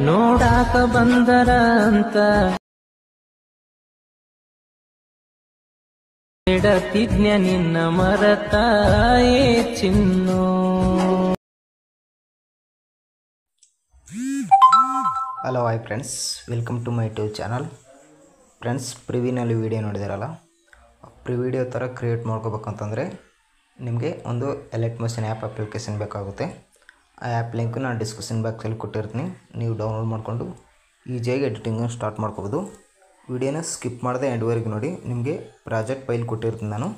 ನೋಡಾಕ ಬಂದರ ಅಂತ ಇಡತಿದ್ನ್ಯ ನಿನ್ನ ಮರತಾಯೇ ಚಿನ್ನು. Hello hi friends, welcome to my YouTube channel. Friends, ಪ್ರಿವಿನಲ್ಲಿ ವೀಡಿಯೋ ನೋಡಿದಾರಲ್ಲ, ವಿಡಿಯೋ ಥರ ಕ್ರಿಯೇಟ್ ಮಾಡ್ಕೋಬೇಕಂತಂದರೆ ನಿಮಗೆ ಒಂದು ಎಲೆಕ್ಟ್ ಮಷೀನ್ ಆ್ಯಪ್ ಅಪ್ಲಿಕೇಶನ್ ಬೇಕಾಗುತ್ತೆ. ಆ ಆ್ಯಪ್ ಲಿಂಕ್ ನಾನು ಡಿಸ್ಕ್ರಿಪ್ಷನ್ ಬಾಕ್ಸಲ್ಲಿ ಕೊಟ್ಟಿರ್ತೀನಿ. ನೀವು ಡೌನ್ಲೋಡ್ ಮಾಡಿಕೊಂಡು ಈಸಿಯಾಗಿ ಎಡಿಟಿಂಗನ್ನು ಸ್ಟಾರ್ಟ್ ಮಾಡ್ಕೋಬೋದು. ವಿಡಿಯೋನ ಸ್ಕಿಪ್ ಮಾಡದೆ ಎಂಡ್ವರೆಗೆ ನೋಡಿ. ನಿಮಗೆ ಪ್ರಾಜೆಕ್ಟ್ ಫೈಲ್ ಕೊಟ್ಟಿರ್ತೀನಿ ನಾನು,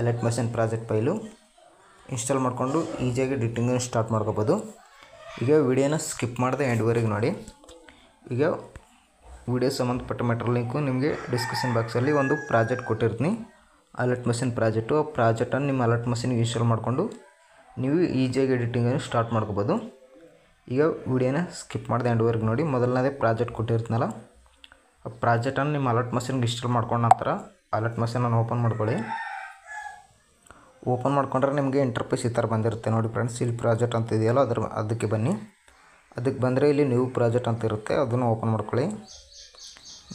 elect machine project file install ಮಾಡಿಕೊಂಡು ಈಸಿಯಾಗಿ ಎಡಿಟಿಂಗನ್ನು ಸ್ಟಾರ್ಟ್ ಮಾಡ್ಕೋಬೋದು. ಈಗ ವಿಡಿಯೋನ ಸ್ಕಿಪ್ ಮಾಡದೆ ಎಂಡ್ವರೆಗೆ ನೋಡಿ. ಈಗ ವಿಡಿಯೋ ಸಂಬಂಧಪಟ್ಟ ಮೆಟೀರಿಯಲ್ ಲಿಂಕು ನಿಮಗೆ ಡಿಸ್ಕ್ರಿಪ್ಷನ್ ಬಾಕ್ಸಲ್ಲಿ ಒಂದು ಪ್ರಾಜೆಕ್ಟ್ ಕೊಟ್ಟಿರ್ತೀನಿ, ಅಲರ್ಟ್ ಮಷೀನ್ ಪ್ರಾಜೆಕ್ಟು. ಆ ಪ್ರಾಜೆಕ್ಟನ್ನು ನಿಮ್ಮ ಅಲರ್ಟ್ ಮಷೀನ್ಗೆ ಇನ್ಸ್ಟಾಲ್ ಮಾಡಿಕೊಂಡು ನೀವು ಈಸಿಯಾಗಿ ಎಡಿಟಿಂಗನ್ನು ಸ್ಟಾರ್ಟ್ ಮಾಡ್ಕೋಬೋದು. ಈಗ ವಿಡಿಯೋನ ಸ್ಕಿಪ್ ಮಾಡದೆ ಎಂಡ್ವರೆಗೆ ನೋಡಿ. ಮೊದಲನೇದೇ ಪ್ರಾಜೆಕ್ಟ್ ಕೊಟ್ಟಿರ್ತೀನಲ್ಲ, ಆ ಪ್ರಾಜೆಕ್ಟನ್ನು ನಿಮ್ಮ ಅಲರ್ಟ್ ಮಷೀನ್ಗೆ ಇನ್ಸ್ಟಾಲ್ ಮಾಡ್ಕೊಂಡ ನಂತರ ಅಲರ್ಟ್ ಮಷೀನನ್ನು ಓಪನ್ ಮಾಡ್ಕೊಳ್ಳಿ. ಓಪನ್ ಮಾಡ್ಕೊಂಡ್ರೆ ನಿಮಗೆ ಇಂಟರ್ಫೇಸ್ ಈ ಥರ ಬಂದಿರುತ್ತೆ ನೋಡಿ ಫ್ರೆಂಡ್ಸ್. ಇಲ್ಲಿ ಪ್ರಾಜೆಕ್ಟ್ ಅಂತ ಇದೆಯಲ್ಲ, ಅದಕ್ಕೆ ಬನ್ನಿ. ಅದಕ್ಕೆ ಬಂದರೆ ಇಲ್ಲಿ ನ್ಯೂ ಪ್ರಾಜೆಕ್ಟ್ ಅಂತ ಇರುತ್ತೆ, ಅದನ್ನು ಓಪನ್ ಮಾಡ್ಕೊಳ್ಳಿ.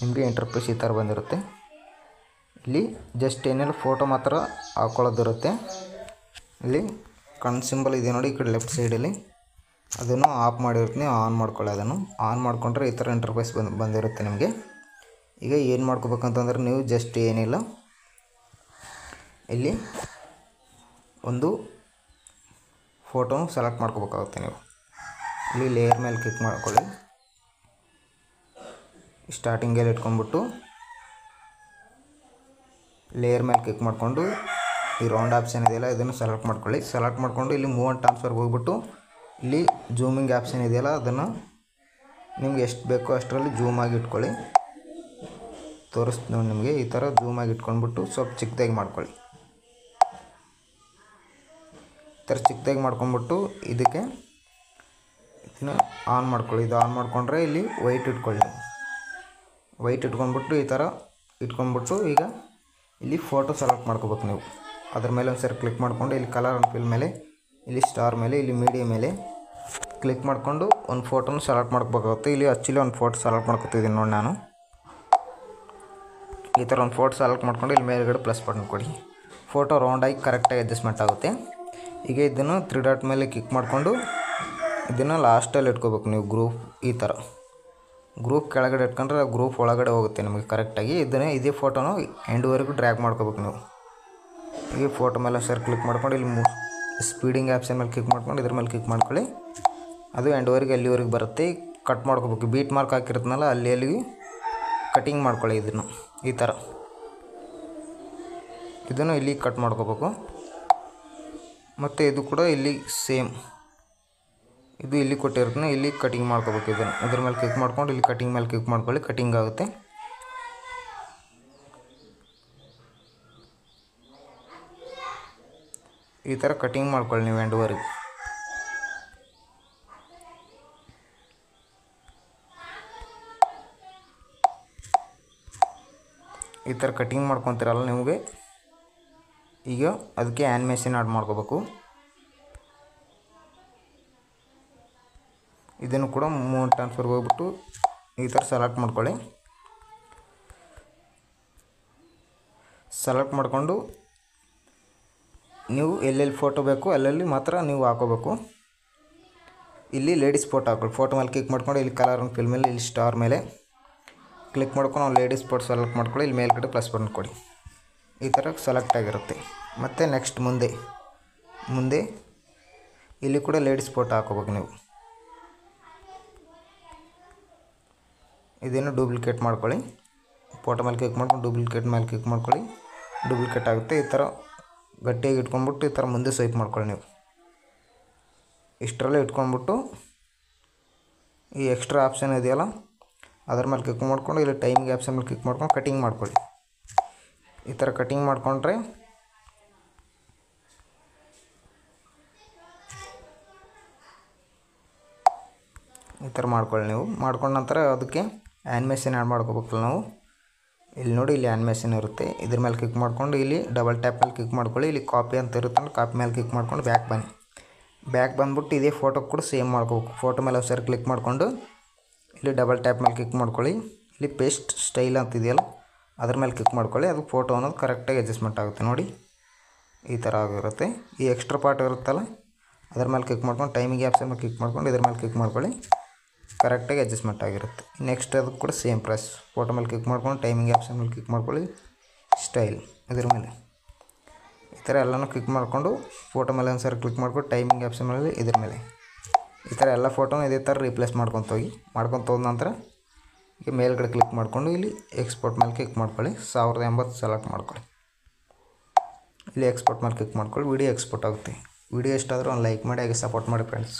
ನಿಮಗೆ ಇಂಟರ್ಫೇಸ್ ಈ ಥರ ಬಂದಿರುತ್ತೆ. ಇಲ್ಲಿ ಜಸ್ಟ್ ಏನೆಲ್ಲ ಫೋಟೋ ಮಾತ್ರ ಹಾಕ್ಕೊಳ್ಳೋದಿರುತ್ತೆ. ಇಲ್ಲಿ ಕಣ್ ಸಿಂಬಲ್ ಇದೆ ನೋಡಿ, ಈ ಕಡೆ ಲೆಫ್ಟ್ ಸೈಡಲ್ಲಿ ಅದನ್ನು ಆಫ್ ಮಾಡಿರ್ತೀನಿ, ಆನ್ ಮಾಡ್ಕೊಳ್ಳಿ. ಅದನ್ನು ಆನ್ ಮಾಡಿಕೊಂಡ್ರೆ ಈ ಥರ ಇಂಟರ್ಫೇಸ್ ಬಂದಿರುತ್ತೆ ನಿಮಗೆ. ಈಗ ಏನು ಮಾಡ್ಕೋಬೇಕಂತಂದ್ರೆ ನೀವು ಜಸ್ಟ್ ಏನಿಲ್ಲ, ಇಲ್ಲಿ ಒಂದು ಫೋಟೋನ ಸೆಲೆಕ್ಟ್ ಮಾಡ್ಕೋಬೇಕಾಗುತ್ತೆ. ನೀವು ಇಲ್ಲಿ ಲೇಯರ್ ಮೇಲೆ ಕ್ಲಿಕ್ ಮಾಡ್ಕೊಳ್ಳಿ. ಸ್ಟಾರ್ಟಿಂಗಲ್ಲಿ ಇಟ್ಕೊಂಡ್ಬಿಟ್ಟು ಲೇಯರ್ ಮೇಲೆ ಕ್ಲಿಕ್ ಮಾಡಿಕೊಂಡು ಈ ರೌಂಡ್ ಆಪ್ಷನ್ ಇದೆಯಲ್ಲ, ಇದನ್ನು ಸೆಲೆಕ್ಟ್ ಮಾಡ್ಕೊಳ್ಳಿ. ಸೆಲೆಕ್ಟ್ ಮಾಡಿಕೊಂಡು ಇಲ್ಲಿ ಮೂವ್ ಆ್ಯಂಡ್ ಟ್ರಾನ್ಸ್ಫರ್ಗೆ ಹೋಗ್ಬಿಟ್ಟು ಇಲ್ಲಿ ಜೂಮಿಂಗ್ ಆಪ್ಷನ್ ಇದೆಯಲ್ಲ, ಅದನ್ನು ನಿಮ್ಗೆ ಎಷ್ಟು ಬೇಕೋ ಅಷ್ಟರಲ್ಲಿ ಜೂಮ್ ಆಗಿ ಇಟ್ಕೊಳ್ಳಿ. ತೋರಿಸ್ತೀನಿ ನೋಡಿ ನಿಮಗೆ. ಈ ಥರ ಜೂಮ್ ಆಗಿ ಇಟ್ಕೊಂಡ್ಬಿಟ್ಟು ಸ್ವಲ್ಪ ಚಿಕ್ಕದಾಗಿ ಮಾಡ್ಕೊಳ್ಳಿ. ಈ ಥರ ಚಿಕ್ಕದಾಗಿ ಮಾಡ್ಕೊಂಡ್ಬಿಟ್ಟು ಇದಕ್ಕೆ ಇದನ್ನ ಆನ್ ಮಾಡ್ಕೊಳ್ಳಿ. ಇದು ಆನ್ ಮಾಡಿಕೊಂಡ್ರೆ ಇಲ್ಲಿ ವೈಟ್ ಇಟ್ಕೊಳ್ಳಿ. ವೈಟ್ ಇಟ್ಕೊಂಡ್ಬಿಟ್ಟು ಈ ಥರ ಇಟ್ಕೊಂಡ್ಬಿಟ್ಟು ಈಗ ಇಲ್ಲಿ ಫೋಟೋ ಸೆಲೆಕ್ಟ್ ಮಾಡ್ಕೋಬೇಕು ನೀವು. ಅದ್ರ ಮೇಲೆ ಒಂದು ಸರಿ ಕ್ಲಿಕ್ ಮಾಡಿಕೊಂಡು ಇಲ್ಲಿ ಕಲರ್ ಆ್ಯಂಡ್ ಫಿಲ್ ಮೇಲೆ, ಇಲ್ಲಿ ಸ್ಟಾರ್ ಮೇಲೆ, ಇಲ್ಲಿ ಮೀಡಿಯಾ ಮೇಲೆ ಕ್ಲಿಕ್ ಮಾಡಿಕೊಂಡು ಒಂದು ಫೋಟೋನ ಸೆಲೆಕ್ಟ್ ಮಾಡ್ಕೋಬೇಕಾಗುತ್ತೆ. ಇಲ್ಲಿ ಆ್ಯಕ್ಚುಲಿ ಒಂದು ಫೋಟೋ ಸೆಲೆಕ್ಟ್ ಮಾಡ್ಕೊತಿದ್ದೀನಿ ನೋಡಿ ನಾನು. ಈ ಥರ ಒಂದು ಫೋಟೋ ಸೆಲೆಕ್ಟ್ ಮಾಡ್ಕೊಂಡು ಇಲ್ಲಿ ಮೇಲ್ಗಡೆ ಪ್ಲಸ್ ಬಟನ್ ಕೊಡಿ. ಫೋಟೋ ರೌಂಡಾಗಿ ಕರೆಕ್ಟಾಗಿ ಅಡ್ಜಸ್ಟ್ಮೆಂಟ್ ಆಗುತ್ತೆ. ಈಗ ಇದನ್ನು 3 ಡಾಟ್ ಮೇಲೆ ಕ್ಲಿಕ್ ಮಾಡಿಕೊಂಡು ಇದನ್ನು ಲಾಸ್ಟಲ್ಲಿ ಇಟ್ಕೋಬೇಕು ನೀವು. ಗ್ರೂಪ್ ಈ ಥರ ಗ್ರೂಪ್ ಕೆಳಗಡೆ ಇಟ್ಕೊಂಡ್ರೆ ಗ್ರೂಪ್ ಒಳಗಡೆ ಹೋಗುತ್ತೆ ನಿಮಗೆ ಕರೆಕ್ಟಾಗಿ. ಇದೇ ಫೋಟೋನು ಎಂಡ್ವರೆಗೂ ಡ್ರ್ಯಾಗ್ ಮಾಡ್ಕೋಬೇಕು ನೀವು. ಈ ಫೋಟೋ ಮೇಲೆ ಸರ್ ಕ್ಲಿಕ್ ಮಾಡ್ಕೊಂಡು ಇಲ್ಲಿ ಸ್ಪೀಡಿಂಗ್ ಆಪ್ಷನ್ ಮೇಲೆ ಕ್ಲಿಕ್ ಮಾಡ್ಕೊಂಡು ಇದ್ರ ಮೇಲೆ ಕ್ಲಿಕ್ ಮಾಡ್ಕೊಳ್ಳಿ. ಅದು ಎಂಡ್ವರೆಗೆ ಅಲ್ಲಿವರೆಗೆ ಬರುತ್ತೆ. ಕಟ್ ಮಾಡ್ಕೋಬೇಕು. ಬೀಟ್ ಮಾರ್ಕ್ ಹಾಕಿರುತ್ತನಲ್ಲ, ಅಲ್ಲಿ ಕಟಿಂಗ್ ಮಾಡ್ಕೊಳ್ಳಿ. ಇದನ್ನು ಈ ಥರ ಇದನ್ನು ಇಲ್ಲಿ ಕಟ್ ಮಾಡ್ಕೋಬೇಕು. ಮತ್ತು ಇದು ಕೂಡ ಇಲ್ಲಿ ಸೇಮ್, ಇದು ಇಲ್ಲಿ ಕೊಟ್ಟಿರ್ತೀನಿ, ಇಲ್ಲಿ ಕಟಿಂಗ್ ಮಾಡ್ಕೋಬೇಕು. ಇದನ್ನು ಇದ್ರ ಮೇಲೆ ಕ್ಲಿಕ್ ಮಾಡ್ಕೊಂಡು ಇಲ್ಲಿ ಕಟಿಂಗ್ ಮೇಲೆ ಕ್ಲಿಕ್ ಮಾಡ್ಕೊಳ್ಳಿ. ಕಟಿಂಗ್ ಆಗುತ್ತೆ. ಈ ಥರ ಕಟಿಂಗ್ ಮಾಡ್ಕೊಳ್ಳಿ ನೀವು ಎಂಡ್ವರೆಗೆ. ಈ ಥರ ಕಟಿಂಗ್ ಮಾಡ್ಕೊತೀರಲ್ಲ ನಿಮಗೆ. ಈಗ ಅದಕ್ಕೆ ಆ್ಯನಿಮೇಷನ್ ಆ್ಯಡ್ ಮಾಡ್ಕೋಬೇಕು. ಇದನ್ನು ಕೂಡ ಮೂವ್ ಟ್ರಾನ್ಸ್ಫರ್ಗೆ ಹೋಗ್ಬಿಟ್ಟು ಈ ಥರ ಸೆಲೆಕ್ಟ್ ಮಾಡ್ಕೊಳ್ಳಿ. ಸೆಲೆಕ್ಟ್ ಮಾಡಿಕೊಂಡು ನೀವು ಎಲ್ಲೆಲ್ಲಿ ಫೋಟೋ ಬೇಕು ಅಲ್ಲಲ್ಲಿ ಮಾತ್ರ ನೀವು ಹಾಕೋಬೇಕು. ಇಲ್ಲಿ ಲೇಡೀಸ್ ಫೋಟೋ ಹಾಕೊಳ್ಳಿ. ಫೋಟೋ ಮೇಲೆ ಕ್ಲಿಕ್ ಮಾಡ್ಕೊಂಡು ಇಲ್ಲಿ ಕಲರ್ ಆ್ಯಂಡ್ ಫಿಲ್ ಮೇಲೆ, ಇಲ್ಲಿ ಸ್ಟಾರ್ ಮೇಲೆ ಕ್ಲಿಕ್ ಮಾಡ್ಕೊಂಡು ನಾವು ಲೇಡೀಸ್ ಫೋಟೋ ಸೆಲೆಕ್ಟ್ ಮಾಡ್ಕೊಳ್ಳಿ. ಇಲ್ಲಿ ಮೇಲ್ಗಡೆ ಪ್ಲಸ್ ಬಟನ್ ಕೊಡಿ. ಈ ಥರ ಸೆಲೆಕ್ಟ್ ಆಗಿರುತ್ತೆ. ಮತ್ತು ನೆಕ್ಸ್ಟ್ ಮುಂದೆ ಇಲ್ಲಿ ಕೂಡ ಲೇಡೀಸ್ ಫೋಟೋ ಹಾಕೋಬೇಕು ನೀವು. ಇದನ್ನು ಡೂಪ್ಲಿಕೇಟ್ ಮಾಡ್ಕೊಳ್ಳಿ. ಫೋಟೋ ಮೇಲೆ ಕ್ಲಿಕ್ ಮಾಡ್ಕೊಂಡು ಡೂಪ್ಲಿಕೇಟ್ ಮೇಲೆ ಕ್ಲಿಕ್ ಮಾಡ್ಕೊಳ್ಳಿ. ಡೂಪ್ಲಿಕೇಟ್ ಆಗುತ್ತೆ. ಈ ಥರ ಗಟ್ಟಿಯಾಗಿ ಇಟ್ಕೊಂಡ್ಬಿಟ್ಟು ಈ ಥರ ಮುಂದೆ ಸ್ವೈಪ್ ಮಾಡ್ಕೊಳ್ಳಿ ನೀವು. ಇಷ್ಟರಲ್ಲೇ ಇಟ್ಕೊಂಡ್ಬಿಟ್ಟು ಈ ಎಕ್ಸ್ಟ್ರಾ ಆಪ್ಷನ್ ಇದೆಯಲ್ಲ, ಅದ್ರ ಮೇಲೆ ಕ್ಲಿಕ್ ಮಾಡ್ಕೊಂಡು ಇಲ್ಲಿ ಟೈಮಿಂಗ್ ಆಪ್ಷನ್ ಮೇಲೆ ಕ್ಲಿಕ್ ಮಾಡ್ಕೊಂಡು ಕಟಿಂಗ್ ಮಾಡ್ಕೊಳ್ಳಿ. ಈ ಥರ ಕಟಿಂಗ್ ಮಾಡಿಕೊಂಡ್ರೆ ಈ ಥರ ಮಾಡ್ಕೊಳ್ಳಿ ನೀವು. ಮಾಡ್ಕೊಂಡ ನಂತರ ಅದಕ್ಕೆ ಆ್ಯನಿಮೇಷನ್ ಆ್ಯಡ್ ಮಾಡ್ಕೋಬೇಕಲ್ಲ ನಾವು. ಇಲ್ಲಿ ನೋಡಿ, ಇಲ್ಲಿ ಆ್ಯನಿಮೇಷನ್ ಇರುತ್ತೆ. ಇದ್ರ ಮೇಲೆ ಕ್ಲಿಕ್ ಮಾಡ್ಕೊಂಡು ಇಲ್ಲಿ ಡಬಲ್ ಟ್ಯಾಪ್ ಮೇಲೆ ಕ್ಲಿಕ್ ಮಾಡ್ಕೊಳ್ಳಿ. ಇಲ್ಲಿ ಕಾಪಿ ಅಂತ ಇರುತ್ತೆ, ಕಾಪಿ ಮೇಲೆ ಕ್ಲಿಕ್ ಮಾಡ್ಕೊಂಡು ಬ್ಯಾಕ್ ಬನ್ನಿ. ಬ್ಯಾಕ್ ಬಂದ್ಬಿಟ್ಟು ಇದೇ ಫೋಟೋ ಕೂಡ ಸೇಮ್ ಮಾಡ್ಕೋಬೇಕು. ಫೋಟೋ ಮೇಲೆ ಸರಿ ಕ್ಲಿಕ್ ಮಾಡಿಕೊಂಡು ಇಲ್ಲಿ ಡಬಲ್ ಟ್ಯಾಪ್ ಮೇಲೆ ಕ್ಲಿಕ್ ಮಾಡ್ಕೊಳ್ಳಿ. ಇಲ್ಲಿ ಪೇಸ್ಟ್ ಸ್ಟೈಲ್ ಅಂತಿದೆಯಲ್ಲ ಅದ್ರ ಮೇಲೆ ಕ್ಲಿಕ್ ಮಾಡ್ಕೊಳ್ಳಿ. ಅದು ಫೋಟೋ ಅನ್ನೋದು ಕರೆಕ್ಟಾಗಿ ಅಡ್ಜಸ್ಟ್ಮೆಂಟ್ ಆಗುತ್ತೆ ನೋಡಿ, ಈ ಥರ ಆಗಿರುತ್ತೆ. ಈ ಎಕ್ಸ್ಟ್ರಾ ಪಾರ್ಟ್ ಇರುತ್ತಲ್ಲ ಅದ್ರ ಮೇಲೆ ಕ್ಲಿಕ್ ಮಾಡ್ಕೊಂಡು ಟೈಮಿಂಗ್ ಆ್ಯಪ್ಸ್ ಮೇಲೆ ಕ್ಲಿಕ್ ಮಾಡ್ಕೊಂಡು ಇದ್ರ ಮೇಲೆ ಕ್ಲಿಕ್ ಮಾಡ್ಕೊಳ್ಳಿ, ಕರೆಕ್ಟಾಗಿ ಅಡ್ಜಸ್ಟ್ಮೆಂಟ್ ಆಗಿರುತ್ತೆ. ನೆಕ್ಸ್ಟ್ ಅದಕ್ಕೆ ಕೂಡ ಸೇಮ್ ಪ್ರೆಸ್, ಫೋಟೋ ಮೇಲೆ ಕ್ಲಿಕ್ ಮಾಡ್ಕೊಂಡು ಟೈಮಿಂಗ್ ಆ್ಯಪ್ಸ್ ಮೇಲೆ ಕ್ಲಿಕ್ ಮಾಡ್ಕೊಳ್ಳಿ, ಸ್ಟೈಲ್ ಇದ್ರ ಮೇಲೆ ಈ ಥರ ಎಲ್ಲನೂ ಕ್ಲಿಕ್ ಮಾಡಿಕೊಂಡು ಫೋಟೋ ಮೇಲೆ ಒಂದು ಸರಿ ಕ್ಲಿಕ್ ಮಾಡ್ಕೊಂಡು ಟೈಮಿಂಗ್ ಆ್ಯಪ್ಸ್ ಮೇಲೆ ಇದ್ರ ಮೇಲೆ ಈ ಥರ ಎಲ್ಲ ಫೋಟೋನ ಇದೇ ಥರ ರೀಪ್ಲೇಸ್ ಮಾಡ್ಕೊತ ಹೋದ ನಂತರ ಈಗ ಮೇಲ್ಗಡೆ ಕ್ಲಿಕ್ ಮಾಡಿಕೊಂಡು ಇಲ್ಲಿ ಎಕ್ಸ್ಪೋರ್ಟ್ ಮೇಲೆ ಕ್ಲಿಕ್ ಮಾಡ್ಕೊಳ್ಳಿ, 1080 ಸೆಲೆಕ್ಟ್ ಮಾಡ್ಕೊಳ್ಳಿ. ಇಲ್ಲಿ ಎಕ್ಸ್ಪೋರ್ಟ್ ಮೇಲೆ ಕ್ಲಿಕ್ ಮಾಡ್ಕೊಳ್ಳಿ, ವಿಡಿಯೋ ಎಕ್ಸ್ಪೋರ್ಟ್ ಆಗುತ್ತೆ. ವಿಡಿಯೋ ಇಷ್ಟ ಆದರೂ ಒಂದು ಲೈಕ್ ಮಾಡಿ, ಹಾಗೆ ಸಪೋರ್ಟ್ ಮಾಡಿ ಫ್ರೆಂಡ್ಸ್.